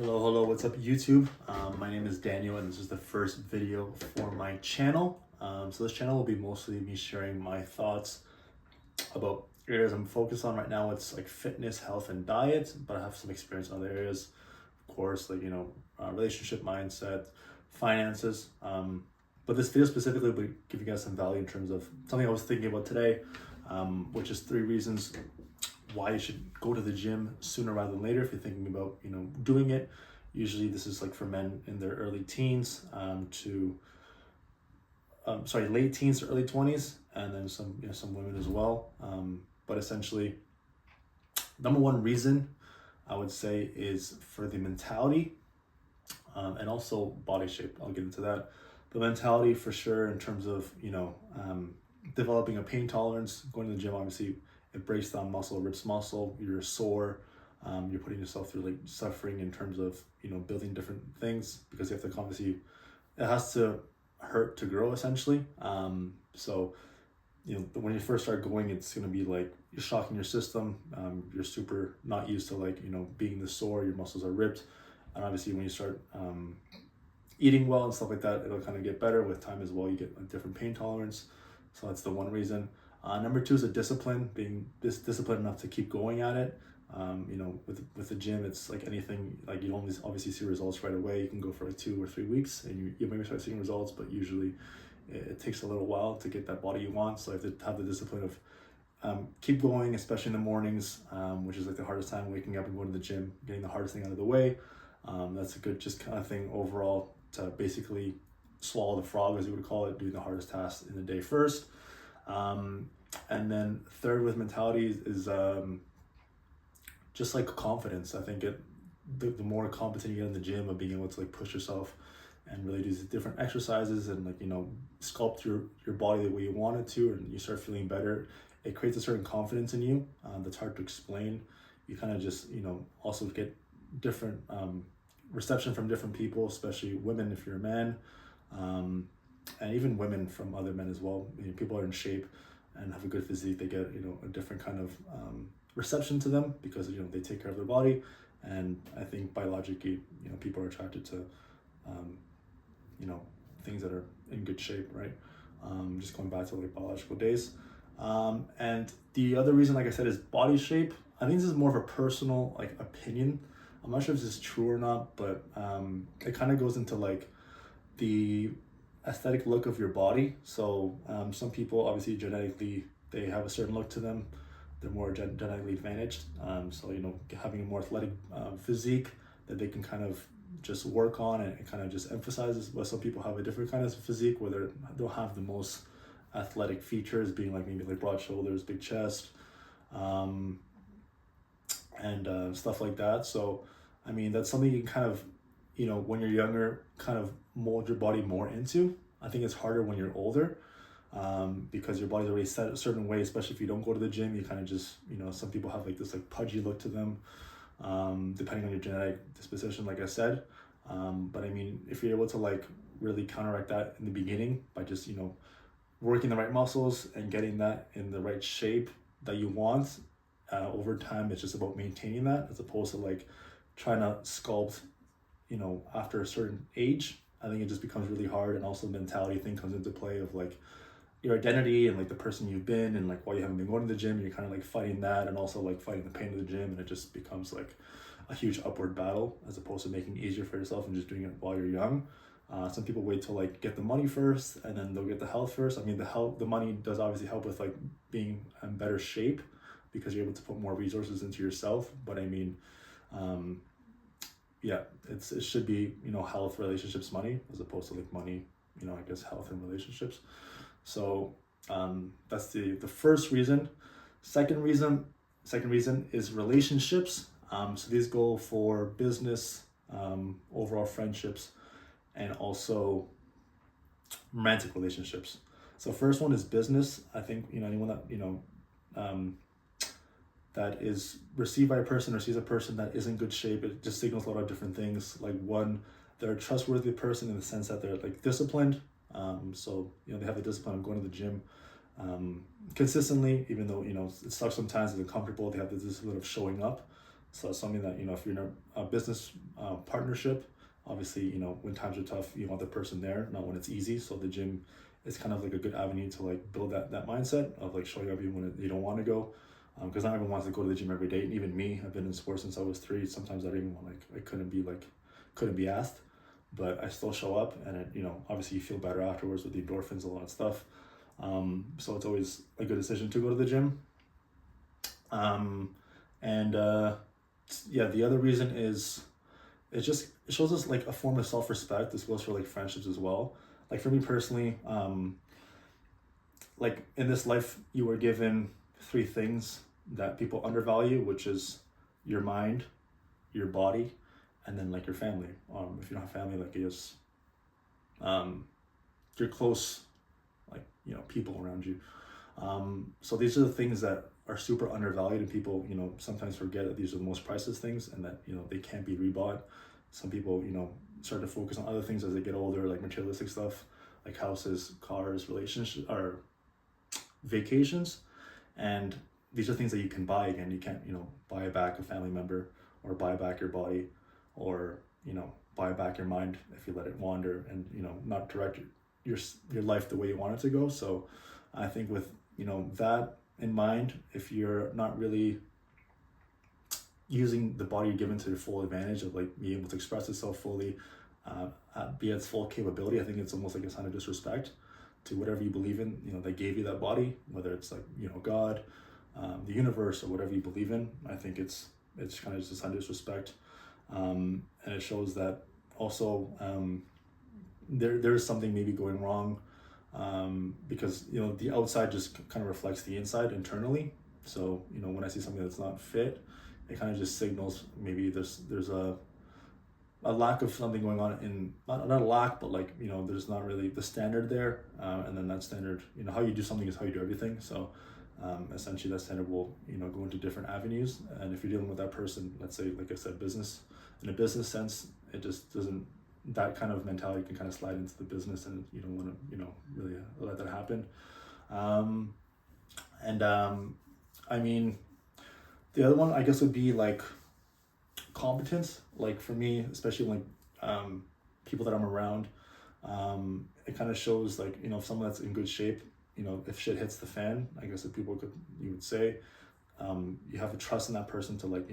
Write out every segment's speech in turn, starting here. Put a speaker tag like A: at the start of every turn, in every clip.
A: Hello, what's up YouTube? My name is Daniel and this is the first video for my channel. So this channel will be mostly me sharing my thoughts about areas I'm focused on right now. It's like fitness, health, and diet, but I have some experience in other areas. Of course, like, relationship mindset, finances. But this video specifically will give you guys some value in terms of something I was thinking about today, which is 3 reasons why you should go to the gym sooner rather than later if you're thinking about doing it. Usually this is like for men in their early teens to late teens to early 20s, and then some women as well, but essentially number one reason I would say is for the mentality, and also body shape. I'll get into that. The mentality for sure in terms of developing a pain tolerance. Going to the gym, obviously it breaks down muscle, rips muscle, you're sore, you're putting yourself through like suffering in terms of building different things, because you have to obviously, it has to hurt to grow essentially. So when you first start going, it's going to be like you're shocking your system. You're super not used to like being this sore, your muscles are ripped, and obviously when you start eating well and stuff like that, it'll kind of get better with time as well. You get a different pain tolerance. So that's the one reason. Number two is a discipline, being disciplined enough to keep going at it. With the gym, it's like anything, like you don't obviously see results right away. You can go for like 2 or 3 weeks and you maybe start seeing results, but usually it takes a little while to get that body you want. So you have to have the discipline of keep going, especially in the mornings, which is like the hardest time, waking up and going to the gym, getting the hardest thing out of the way. That's a good just kind of thing overall to basically swallow the frog, as you would call it, doing the hardest task in the day first. And then third with mentality is just like confidence. I think the more competent you get in the gym of being able to like push yourself and really do these different exercises and like sculpt your body the way you want it to, and you start feeling better, it creates a certain confidence in you that's hard to explain. You kind of just also get different reception from different people, especially women if you're a man, and even women from other men as well. People are in shape and have a good physique, they get a different kind of reception to them because they take care of their body. And I think biologically people are attracted to things that are in good shape, right? Just going back to like biological days. And the other reason, like I said, is body shape. I think this is more of a personal like opinion. I'm not sure if this is true or not, but it kind of goes into like the aesthetic look of your body. So some people obviously genetically they have a certain look to them, they're more genetically advantaged, so having a more athletic physique that they can kind of just work on, and it kind of just emphasizes. But some people have a different kind of physique where they don't have the most athletic features, being like maybe like broad shoulders, big chest, and stuff like that. So I mean, that's something you can kind of when you're younger kind of mold your body more into. I think it's harder when you're older, because your body's already set a certain way, especially if you don't go to the gym. You kind of just some people have like this like pudgy look to them, depending on your genetic disposition, like I said. But I mean, if you're able to like really counteract that in the beginning by just working the right muscles and getting that in the right shape that you want, over time it's just about maintaining that, as opposed to like trying to sculpt after a certain age. I think it just becomes really hard. And also the mentality thing comes into play of like your identity and like the person you've been and like why you haven't been going to the gym, and you're kind of like fighting that and also like fighting the pain of the gym, and it just becomes like a huge upward battle, as opposed to making it easier for yourself and just doing it while you're young. Some people wait till like get the money first and then they'll get the health first. I mean, the money does obviously help with like being in better shape because you're able to put more resources into yourself, but I mean, yeah, it should be health, relationships, money, as opposed to like money, I guess health and relationships. So that's the first reason. Second reason is relationships. So these go for business, overall friendships, and also romantic relationships. So first one is business. I think anyone that that is received by a person or sees a person that is in good shape, it just signals a lot of different things. Like one, they're a trustworthy person in the sense that they're like disciplined. So they have the discipline of going to the gym consistently, even though it sucks sometimes, it's uncomfortable. They have the discipline of showing up. So it's something that, if you're in a business partnership, obviously, when times are tough, you want the person there, not when it's easy. So the gym is kind of like a good avenue to like build that mindset of like showing up even when you don't want to go. Because not everyone wants to go to the gym every day. And even me, I've been in sports since I was 3. Sometimes I didn't even want, I couldn't be asked, but I still show up, and it, obviously you feel better afterwards with the endorphins, a lot of stuff. So it's always a good decision to go to the gym. And yeah, the other reason is it shows us like a form of self-respect. This goes for like friendships as well. Like for me personally, like in this life, you were given 3 things that people undervalue, which is your mind, your body, and then like your family. If you don't have family, like it's your close, like people around you. So these are the things that are super undervalued, and people sometimes forget that these are the most priceless things, and that they can't be rebought. Some people start to focus on other things as they get older, like materialistic stuff, like houses, cars, relationships, or vacations. And these are things that you can buy again. You can't buy back a family member, or buy back your body, or buy back your mind if you let it wander, and not direct your life the way you want it to go. So I think with that in mind, if you're not really using the body you're given to your full advantage of like being able to express itself fully, be at its full capability, I think it's almost like a sign of disrespect to whatever you believe in, that gave you that body, whether it's like God, the universe, or whatever you believe in. I think it's kind of just a sign of disrespect, and it shows that also there is something maybe going wrong, because the outside just kind of reflects the inside internally. So when I see something that's not fit, it kind of just signals maybe there's a lack of something going on, in not a lack, but like there's not really the standard there, and then that standard, how you do something is how you do everything. So essentially that standard will go into different avenues, and if you're dealing with that person, let's say, like I said, business, in a business sense, it just doesn't, that kind of mentality can kind of slide into the business, and you don't want to really let that happen. I mean, the other one I guess would be like competence. Like for me, especially like people that I'm around, it kind of shows like if someone that's in good shape, if shit hits the fan, I guess if you would say, you have a trust in that person to like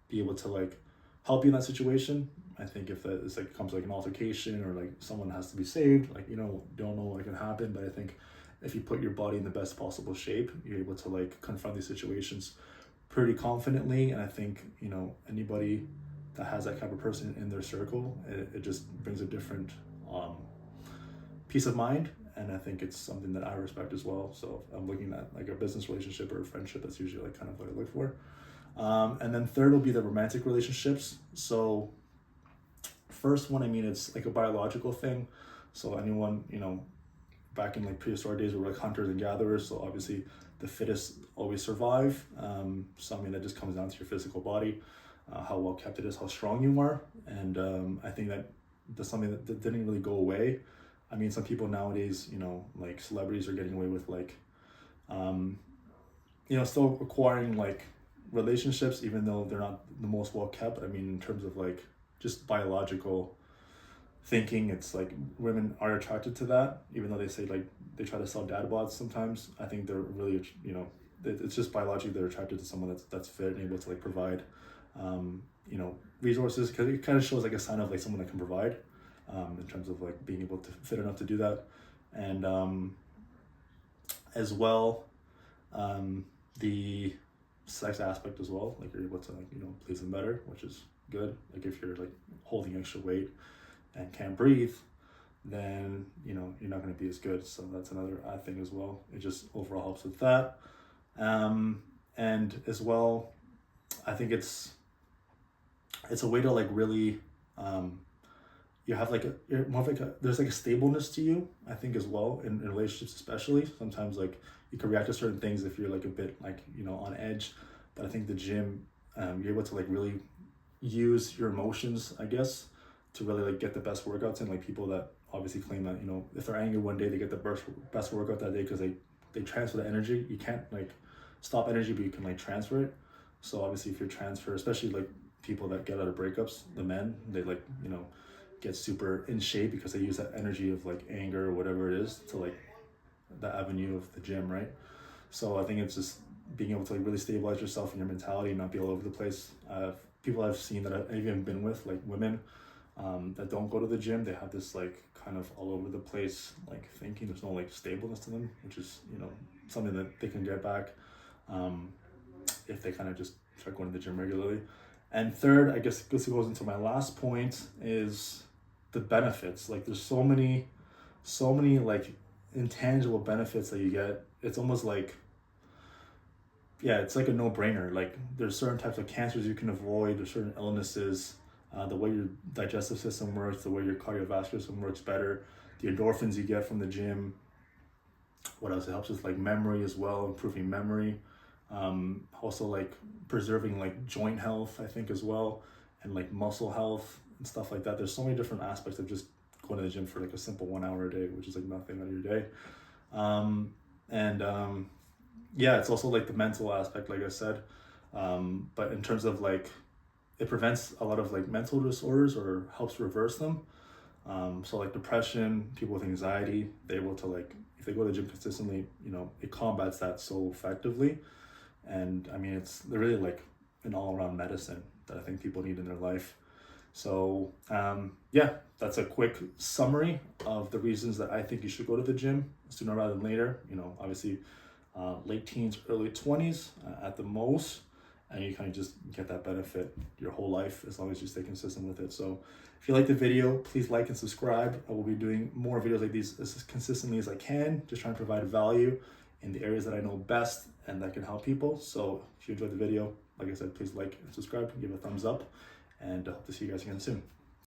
A: be able to like help you in that situation. I think if it's like comes like an altercation, or like someone has to be saved, like don't know what can happen, but I think if you put your body in the best possible shape, you're able to like confront these situations pretty confidently. And I think anybody that has that type of person in their circle, it just brings a different peace of mind, and I think it's something that I respect as well. So if I'm looking at like a business relationship or a friendship, that's usually like kind of what I look for. And then third will be the romantic relationships. So first one, I mean, it's like a biological thing. So anyone, back in like prehistoric days, we were like hunters and gatherers. So obviously the fittest always survive. Something that just comes down to your physical body, how well kept it is, how strong you are. And I think that's something that didn't really go away. I mean, some people nowadays, like celebrities are getting away with like, still acquiring like relationships, even though they're not the most well kept. I mean, in terms of like just biological thinking, it's like women are attracted to that, even though they say like they try to sell dad bods sometimes. I think they're really, it's just biologically they're attracted to someone that's fit and able to like provide, resources, because it kind of shows like a sign of like someone that can provide, in terms of like being able to fit enough to do that. And as well, the sex aspect as well, like you're able to like please them better, which is good. Like if you're like holding extra weight and can't breathe, then you're not going to be as good. So that's another thing as well. It just overall helps with that. And as well, I think it's a way to like really you have like you're more like there's like a stableness to you, I think, as well, in relationships. Especially sometimes like you can react to certain things if you're like a bit like on edge, but I think the gym, you're able to like really use your emotions, I guess, to really like get the best workouts. And like people that obviously claim that if they're angry one day, they get the best workout that day because they transfer the energy. You can't like stop energy, but you can like transfer it. So obviously if you're transfer, especially like people that get out of breakups, the men, they like, you know, get super in shape because they use that energy of like anger or whatever it is to like the avenue of the gym, right? So I think it's just being able to like really stabilize yourself and your mentality, not be all over the place. People I've seen that I've even been with, like women that don't go to the gym, they have this like kind of all over the place like thinking. There's no like stableness to them, which is, you know, something that they can get back if they kind of just start going to the gym regularly. And third, I guess this goes into my last point, is the benefits. Like there's so many like intangible benefits that you get. It's almost like, yeah, it's like a no-brainer. Like there's certain types of cancers you can avoid, there's certain illnesses, the way your digestive system works, the way your cardiovascular system works better, the endorphins you get from the gym. What else? It helps with like memory as well, improving memory. Also like preserving like joint health, I think, as well, and like muscle health and stuff like that. There's so many different aspects of just going to the gym for like a simple 1 hour a day, which is like nothing out of your day. Yeah, it's also like the mental aspect, like I said. But in terms of like, it prevents a lot of like mental disorders or helps reverse them. So like depression, people with anxiety, they're able to like, if they go to the gym consistently, you know, it combats that so effectively. And I mean, it's really like an all-around medicine that I think people need in their life. So yeah, that's a quick summary of the reasons that I think you should go to the gym sooner rather than later. You know, obviously late teens, early 20s at the most, and you kind of just get that benefit your whole life as long as you stay consistent with it. So if you like the video, please like and subscribe. I will be doing more videos like these as consistently as I can, just trying to provide value in the areas that I know best and that can help people. So if you enjoyed the video, like I said, please like and subscribe and give a thumbs up, and I hope to see you guys again soon.